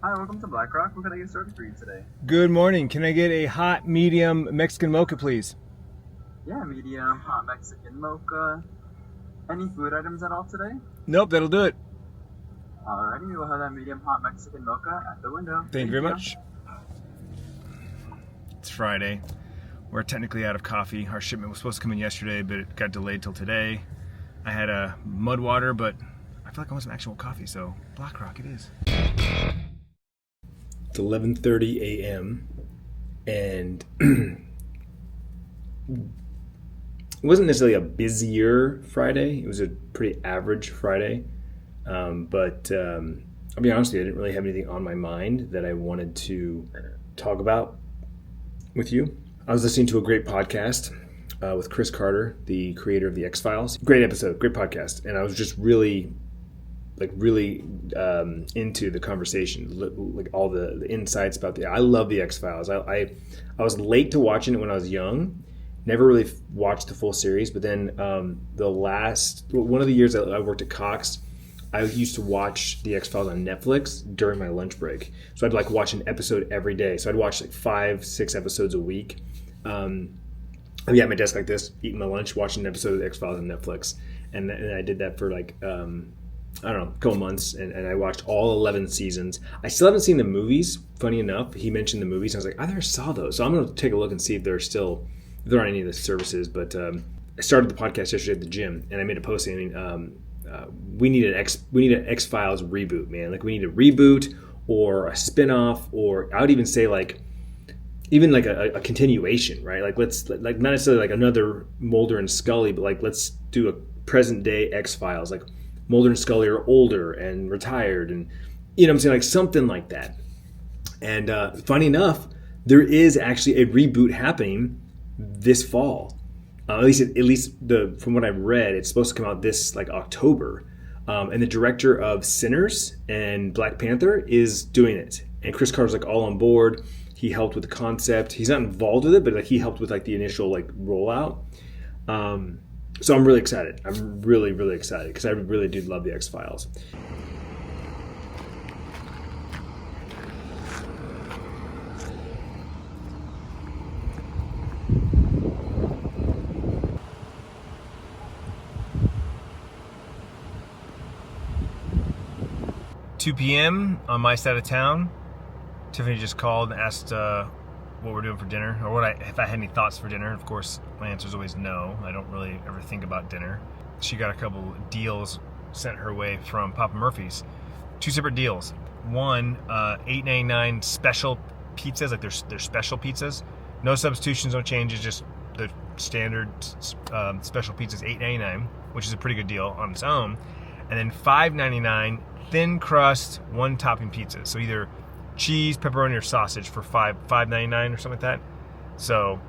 Hi, welcome to Black Rock. What can I get started for you today? Good morning. Can I get a hot, medium Mexican mocha, please? Yeah, medium, hot Mexican mocha. Any food items at all today? Nope, that'll do it. Alrighty, we'll have that medium hot Mexican mocha at the window. Thank you Thank very you. much. It's Friday. We're technically out of coffee. Our shipment was supposed to come in yesterday, but it got delayed till today. I had a mud water, but I feel like I want some actual coffee, so Black Rock it is. It's 11:30 a.m. and it wasn't necessarily a busier Friday. It was a pretty average Friday. But I'll be honest with you, I didn't really have anything on my mind that I wanted to talk about with you. I was listening to a great podcast with Chris Carter, the creator of the X-Files. Great episode, great podcast. And I was just really into the conversation, like all the insights about I love the X-Files. I was late to watching it when I was young. Never really watched the full series, but then one of the years I worked at Cox, I used to watch the X-Files on Netflix during my lunch break. So I'd like watch an episode every day. So I'd watch like 5-6 episodes a week. I'd be at my desk like this, eating my lunch, watching an episode of the X-Files on Netflix. And I did that for like, I don't know, a couple months, and I watched all 11 seasons. I still haven't seen the movies. Funny enough, he mentioned the movies. I was like, I never saw those. So I'm going to take a look and see if they're on any of the services. But I started the podcast yesterday at the gym, and I made a post saying, we need an X-Files reboot, man. Like we need a reboot or a spinoff, or I would even say even a continuation, right? Like let's not necessarily like another Mulder and Scully, but like let's do a present day X-Files, like Mulder and Scully are older and retired, and you know what I'm saying, like something like that. And funny enough, there is actually a reboot happening this fall. At least from what I've read, it's supposed to come out this like October. And the director of Sinners and Black Panther is doing it. And Chris Carter's like all on board. He helped with the concept. He's not involved with it, but like he helped with like the initial like rollout. So I'm really excited. I'm really, really excited because I really do love the X-Files. $2 p.m. on my side of town. Tiffany just called and asked what we're doing for dinner, or if I had any thoughts for dinner. Of course, my answer is always no. I don't really ever think about dinner. She got a couple deals sent her way from Papa Murphy's. 2 separate deals. One, $8.99 special pizzas, like they're special pizzas. No substitutions, no changes, just the standard special pizzas, $8.99, which is a pretty good deal on its own. And then $5.99 thin crust, 1 topping pizzas. So either cheese, pepperoni, or sausage for $5.99 or something like that. So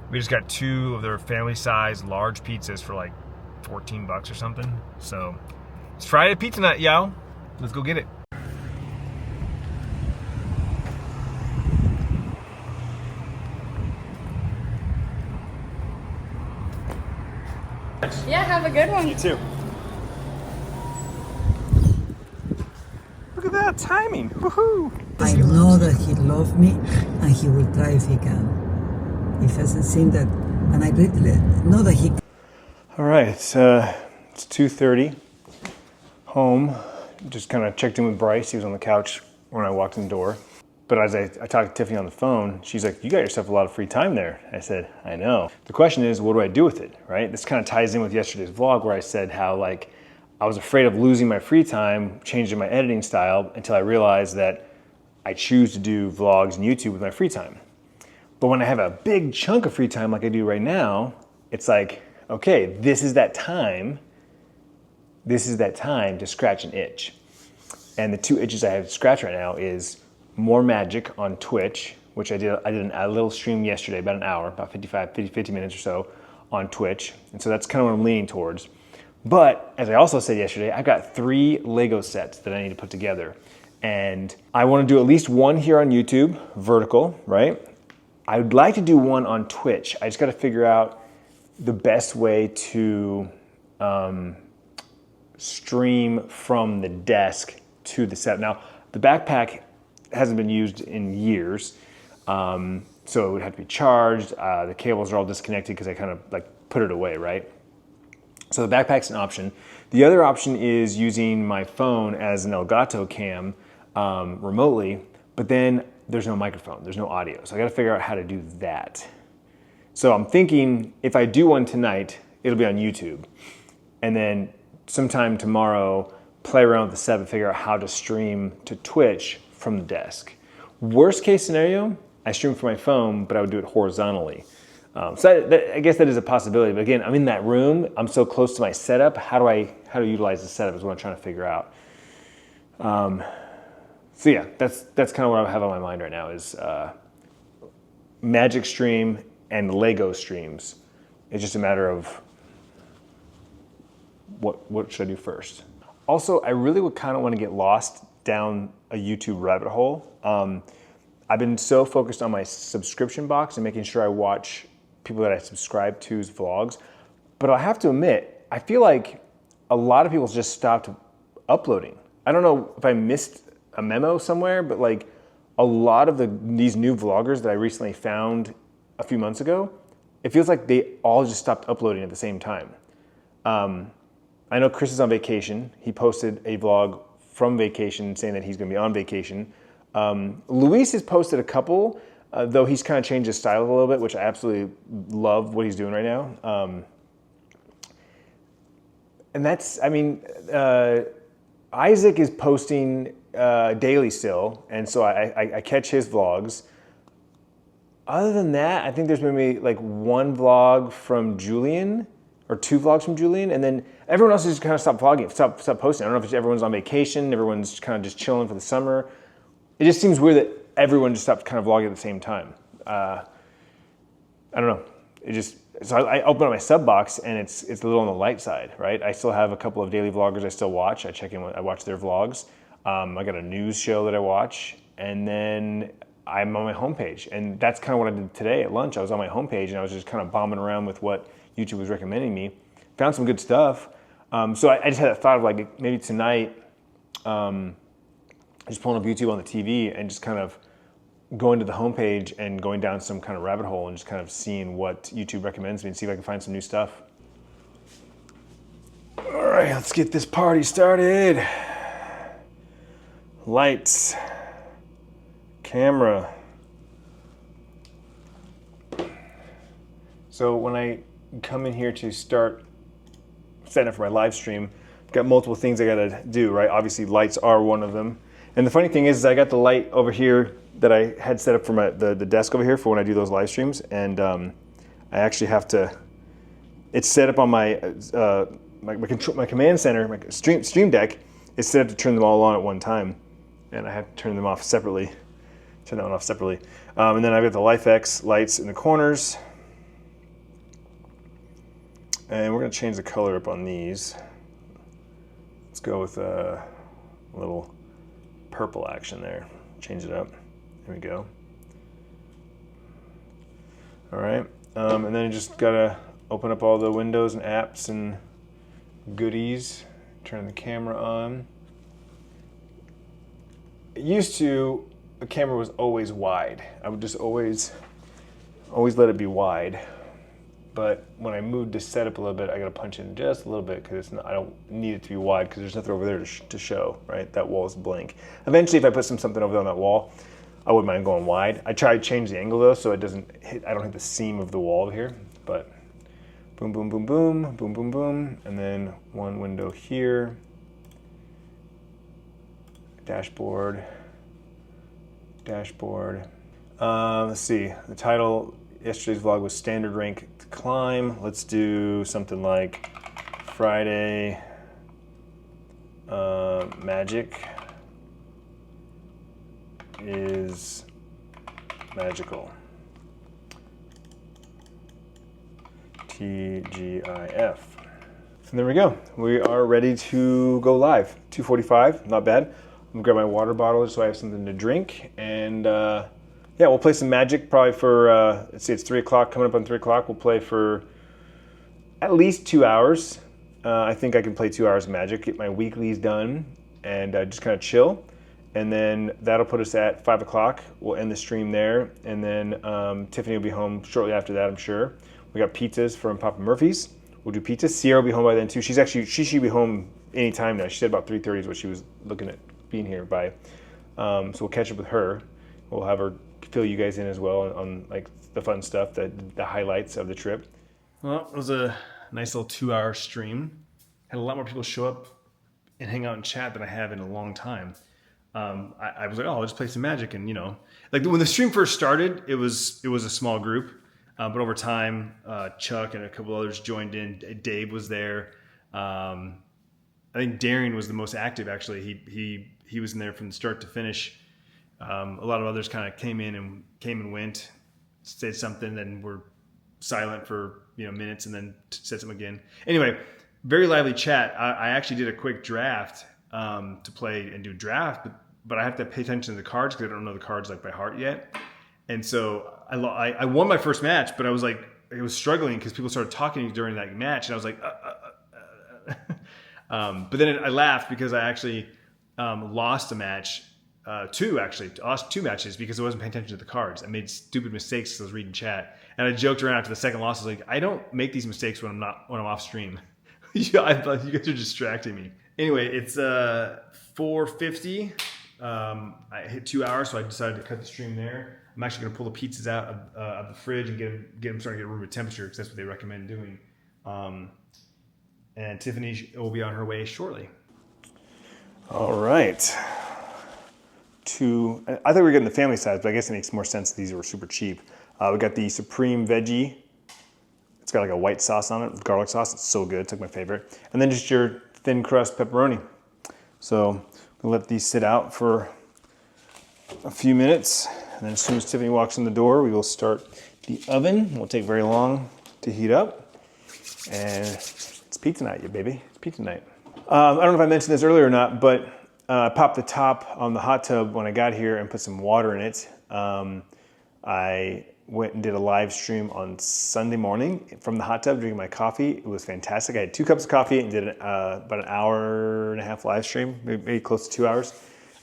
we just got 2 of their family-sized large pizzas for like $14 or something. So it's Friday pizza night, y'all. Let's go get it. Yeah, have a good one. You too. Look at that timing. Woohoo! I know that he loves me and he will try if he can. He hasn't seen that, and I really know that he can. All right, it's 2:30. Home. Just kind of checked in with Bryce. He was on the couch when I walked in the door. But as I talked to Tiffany on the phone, she's like, you got yourself a lot of free time there. I said, I know. The question is, what do I do with it, right? This kind of ties in with yesterday's vlog where I said how like I was afraid of losing my free time, changing my editing style until I realized that I choose to do vlogs and YouTube with my free time. But when I have a big chunk of free time like I do right now, it's like, okay, this is that time to scratch an itch. And the 2 itches I have to scratch right now is more magic on Twitch, which I did a little stream yesterday, about an hour, about 50 minutes or so on Twitch. And so that's kind of what I'm leaning towards. But as I also said yesterday, I've got 3 Lego sets that I need to put together. And I want to do at least 1 here on YouTube, vertical, right? I would like to do 1 on Twitch. I just got to figure out the best way to stream from the desk to the set. Now, the backpack hasn't been used in years. So it would have to be charged. The cables are all disconnected because I kind of like put it away, right? So the backpack's an option. The other option is using my phone as an Elgato cam remotely, but then there's no microphone, there's no audio. So I gotta figure out how to do that. So I'm thinking if I do one tonight, it'll be on YouTube. And then sometime tomorrow, play around with the setup, figure out how to stream to Twitch from the desk. Worst case scenario, I stream from my phone, but I would do it horizontally. I guess that is a possibility. But again, I'm in that room. I'm so close to my setup. How to utilize the setup is what I'm trying to figure out. So yeah, that's kind of what I have on my mind right now is Magic Stream and Lego streams. It's just a matter of what should I do first. Also, I really would kind of want to get lost down a YouTube rabbit hole. I've been so focused on my subscription box and making sure I watch people that I subscribe to's vlogs. But I have to admit, I feel like a lot of people just stopped uploading. I don't know if I missed a memo somewhere, but like a lot of these new vloggers that I recently found a few months ago, it feels like they all just stopped uploading at the same time. I know Chris is on vacation. He posted a vlog from vacation saying that he's gonna be on vacation. Luis has posted a couple, though he's kind of changed his style a little bit, which I absolutely love what he's doing right now. And that's, I mean, Isaac is posting daily still, and so I catch his vlogs. Other than that, I think there's maybe like one vlog from Julian, or two vlogs from Julian, and then everyone else has just kind of stopped vlogging, stopped posting. I don't know if it's everyone's on vacation, everyone's kind of just chilling for the summer. It just seems weird that everyone just stopped kind of vlogging at the same time. I don't know. So I open up my sub box and it's a little on the light side, right? I still have a couple of daily vloggers I still watch. I watch their vlogs. I got a news show that I watch, and then I'm on my homepage. And that's kind of what I did today at lunch. I was on my homepage and I was just kind of bombing around with what YouTube was recommending me. Found some good stuff. So I just had that thought of like maybe tonight, just pulling up YouTube on the TV and just kind of going to the homepage and going down some kind of rabbit hole and just kind of seeing what YouTube recommends me and see if I can find some new stuff. All right, let's get this party started. Lights, camera. So when I come in here to start setting up for my live stream, I've got multiple things I gotta do, right? Obviously lights are one of them. And the funny thing is I got the light over here that I had set up for the desk over here for when I do those live streams, and I actually have to, it's set up on my my command center, my stream deck is set up to turn them all on at one time, and I have to turn them off separately, turn that one off separately. And then I've got the LifeX lights in the corners, and we're gonna change the color up on these. Let's go with a little purple action there. Change it up. There we go. All right, and then you just gotta open up all the windows and apps and goodies. Turn the camera on. It used to, the camera was always wide. I would just always let it be wide. But when I moved this setup a little bit, I gotta punch in just a little bit because I don't need it to be wide because there's nothing over there to show, right? That wall is blank. Eventually, if I put something over there on that wall, I wouldn't mind going wide. I try to change the angle though, so it doesn't hit, I don't hit the seam of the wall over here, but boom, boom, boom, boom, boom, boom, boom, and then one window here, dashboard. Let's see, the title, yesterday's vlog was standard rank to climb. Let's do something like Friday magic is magical. TGIF. And there we go. We are ready to go live. 2:45, not bad. I'm gonna grab my water bottle just so I have something to drink. And yeah, we'll play some Magic probably for, let's see, it's 3 o'clock, coming up on 3 o'clock. We'll play for at least 2 hours. I think I can play 2 hours of Magic, get my weeklies done, and just kind of chill. And then that'll put us at 5 o'clock. We'll end the stream there. And then Tiffany will be home shortly after that, I'm sure. We got pizzas from Papa Murphy's. We'll do pizza. Sierra will be home by then too. She should be home anytime now. She said about 3:30 is what she was looking at being here by. So we'll catch up with her. We'll have her fill you guys in as well on like the fun stuff, the highlights of the trip. Well, it was a nice little 2-hour stream. Had a lot more people show up and hang out and chat than I have in a long time. I was like, oh, I'll just play some Magic, and like when the stream first started, it was a small group, but over time, Chuck and a couple others joined in. Dave was there. I think Darian was the most active. Actually, he was in there from the start to finish. A lot of others kind of came and went, said something, then were silent for minutes, and then said something again. Anyway, very lively chat. I actually did a quick draft to play and do draft, but I have to pay attention to the cards because I don't know the cards like by heart yet. And so I won my first match, but I was struggling because people started talking during that match, and I was like, but then I laughed because I actually lost a match, lost 2 matches because I wasn't paying attention to the cards. I made stupid mistakes because I was reading chat, and I joked around after the second loss. I was like, I don't make these mistakes when I'm off stream. You guys are distracting me. Anyway, it's 4:50. I hit 2 hours, so I decided to cut the stream there. I'm actually going to pull the pizzas out of the fridge and get them starting to get room temperature because that's what they recommend doing. And Tiffany will be on her way shortly. All right. I thought we were getting the family size, but I guess it makes more sense. These were super cheap. We got the Supreme Veggie. It's got like a white sauce on it, with garlic sauce. It's so good. It's like my favorite. And then just your thin crust pepperoni. So we'll let these sit out for a few minutes. And then as soon as Tiffany walks in the door, we will start the oven. It won't take very long to heat up. And it's pizza night, you baby. It's pizza night. I don't know if I mentioned this earlier or not, but I popped the top on the hot tub when I got here and put some water in it. I went and did a live stream on Sunday morning from the hot tub drinking my coffee. It was fantastic. I had 2 cups of coffee and did about an hour and a half live stream, maybe close to 2 hours.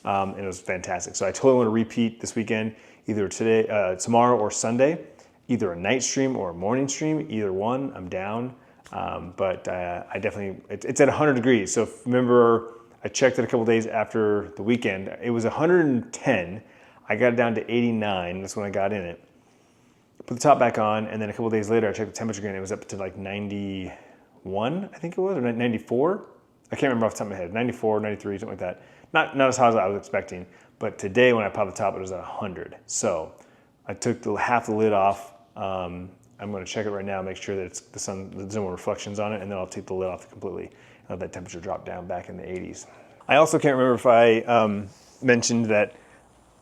And it was fantastic. So I totally want to repeat this weekend, either tomorrow or Sunday, either a night stream or a morning stream, either one, I'm down. But I definitely, it's at 100 degrees. So remember, I checked it a couple days after the weekend. It was 110. I got it down to 89. That's when I got in it. Put the top back on, and then a couple days later, I checked the temperature again. It was up to like 91, I think it was, or 94. I can't remember off the top of my head. 94, 93, something like that. Not as hot as I was expecting. But today, when I popped the top, it was at 100. So I took half the lid off. I'm going to check it right now, make sure that there's no reflections on it, and then I'll take the lid off completely. And let that temperature drop down back in the 80s. I also can't remember if I mentioned that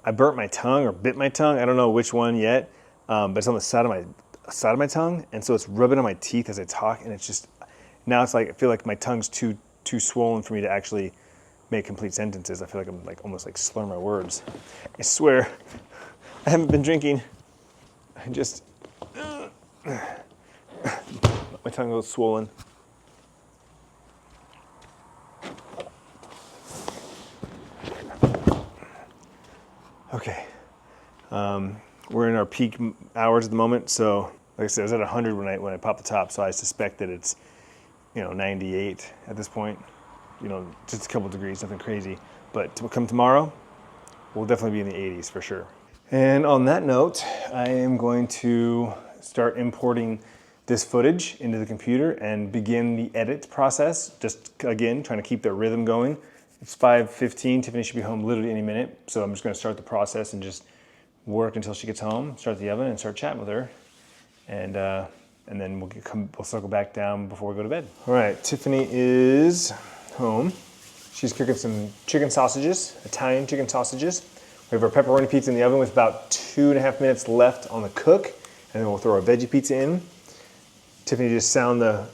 I burnt my tongue or bit my tongue. I don't know which one yet. But it's on the side of my tongue, and so it's rubbing on my teeth as I talk, and it's just now it's like I feel like my tongue's too swollen for me to actually make complete sentences. I feel like I'm almost slurring my words. I swear, I haven't been drinking. I just my tongue goes swollen. Okay. We're in our peak hours at the moment, so like I said, I was at 100 when I popped the top, so I suspect that it's 98 at this point. Just a couple degrees, nothing crazy. But to come tomorrow, we'll definitely be in the 80s for sure. And on that note, I am going to start importing this footage into the computer and begin the edit process. Just again, trying to keep the rhythm going. It's 5:15. Tiffany should be home literally any minute, so I'm just going to start the process and just work until she gets home, start the oven, and start chatting with her, and then we'll circle back down before we go to bed. All right, Tiffany is home. She's cooking some chicken sausages, Italian chicken sausages. We have our pepperoni pizza in the oven with about 2.5 minutes left on the cook, and then we'll throw our veggie pizza in. Tiffany just sound the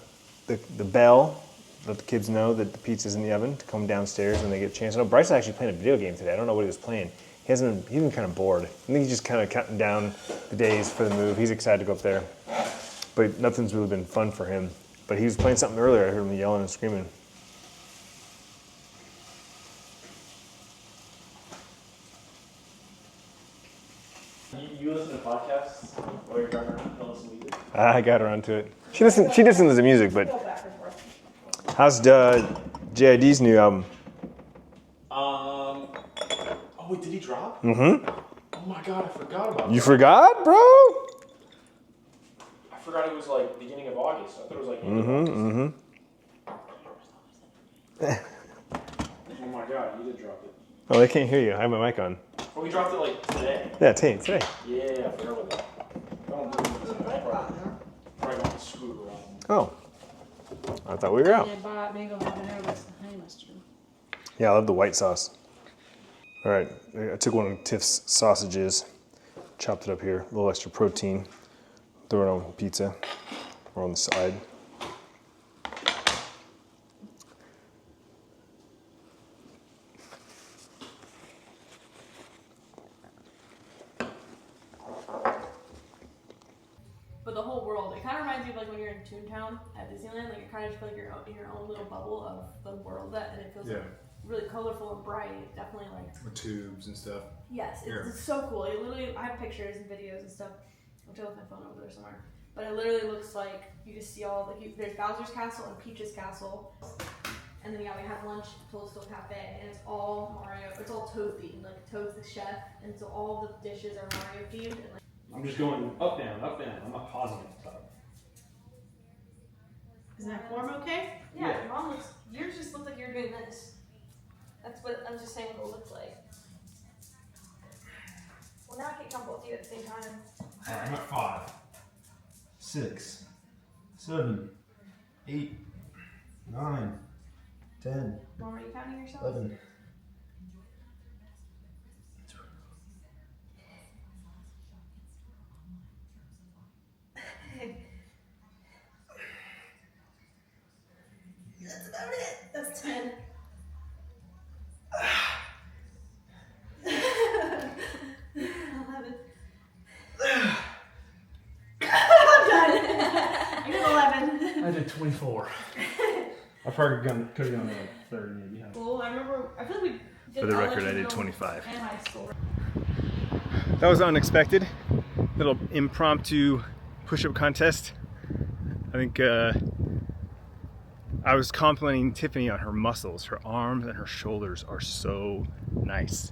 bell, let the kids know that the pizza's in the oven to come downstairs when they get a chance. I know Bryce is actually playing a video game today. I don't know what he was playing. He's been kind of bored. I think he's just kind of counting down the days for the move. He's excited to go up there. But nothing's really been fun for him. But he was playing something earlier. I heard him yelling and screaming. I got around to it. She listens to music, but how's JID's new album? Oh wait, did he drop? Mm-hmm. Oh my god, I forgot about You that. forgot, bro? I forgot it was like beginning of August. I thought it was like end of August. Oh my god, he did drop it. Oh, they can't hear you. I have my mic on. Oh, he dropped it like today? Yeah, today. Yeah, I forgot about that. I don't do it. Probably want to screw around. Oh. I thought we were out. I bought mango habanero with the honey mustard. Yeah, I love the white sauce. All right, I took one of Tiff's sausages, chopped it up here, a little extra protein, throw it on pizza or on the side. But the whole world, it kind of reminds you of like when you're in Toontown at Disneyland, like you kind of feel like you're in your own little bubble of the world and it feels like really colorful and bright. It's definitely like With tubes and stuff. yes, it's so cool. It literally, I have pictures and videos and stuff. I'll take my phone over there somewhere. But it literally looks like you just see all like there's Bowser's Castle and Peach's Castle, and then we have lunch at Toadstool Cafe, and it's all Mario. It's all Toad themed, like Toad's the chef, and so all the dishes are Mario themed. And like, I'm just going up, down, up, down. I'm not pausing at the top. is that form okay? Yeah, Yeah. Mom looks. Yours just looked like you're doing this. That's what I'm just saying. What it looks like. Well, now I can't count both of you at the same time. I'm at 5, 6, 7, 8, 9, 10, Mom, are you counting yourself? 11. That's about it. That's 10. 11. I'm done. I did 11. I did 24. I probably could have gone like 30 maybe. Well, I remember, I feel like we did For the record, elementary, I did middle, 25. and high school. That was unexpected. Little impromptu push-up contest. I think I was complimenting Tiffany on her muscles. Her arms and her shoulders are so nice.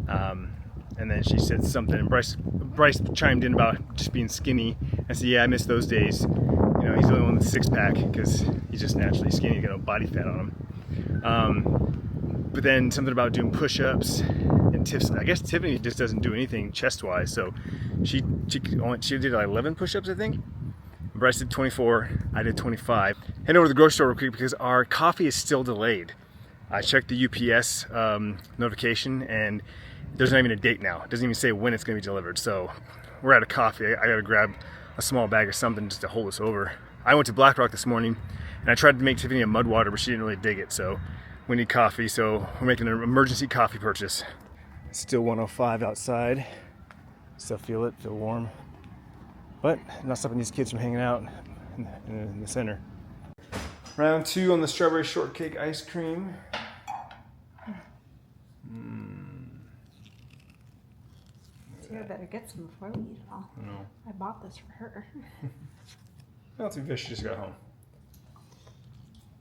And then she said something, and Bryce chimed in about just being skinny. I said, yeah, I miss those days. You know, he's the only one with a six-pack because he's just naturally skinny. He's got no body fat on him. But then something about doing push-ups. And I guess Tiffany just doesn't do anything chest-wise, so she did like 11 push-ups, I think. Bryce did 24, I did 25. Head over to the grocery store real quick because our coffee is still delayed. I checked the UPS notification and there's not even a date now. It doesn't even say when it's going to be delivered. So we're out of coffee. I got to grab a small bag or something just to hold us over. I went to Black Rock this morning and I tried to make Tiffany a mud water, but she didn't really dig it. So we need coffee. So we're making an emergency coffee purchase. It's still 105 outside. Still feel warm. But not stopping these kids from hanging out in the center. Round 2 on the strawberry shortcake ice cream. So you better get some before we eat it all. No. I bought this for her. Well, too bad she just got home.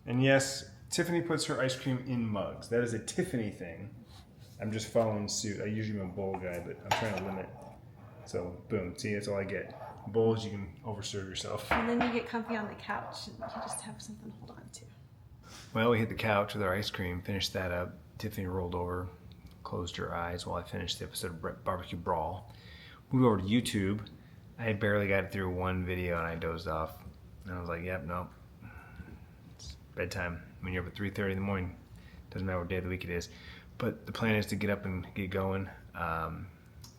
And yes, Tiffany puts her ice cream in mugs. That is a Tiffany thing. I'm just following suit. I usually am a bowl guy, but I'm trying to limit. So, boom. See, that's all I get. Bowls, you can overserve yourself. And then you get comfy on the couch and you just have something to hold on to. Well, we hit the couch with our ice cream, finished that up. Tiffany rolled over, closed her eyes while I finished the episode of Barbecue Brawl. Moved over to YouTube. I had barely got through one video and I dozed off. And I was like, yep, nope. It's bedtime. When you're up at 3:30 in the morning, doesn't matter what day of the week it is. But the plan is to get up and get going,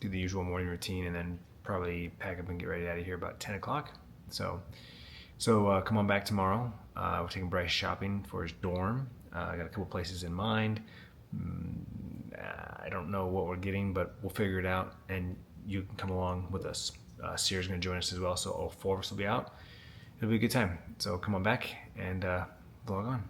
do the usual morning routine, and then probably pack up and get ready out of here about 10 o'clock. So come on back tomorrow. We're taking Bryce shopping for his dorm. I got a couple places in mind. I don't know what we're getting, but we'll figure it out, and you can come along with us. Sierra's going to join us as well, so all 4 of us will be out. It'll be a good time. So come on back and log on.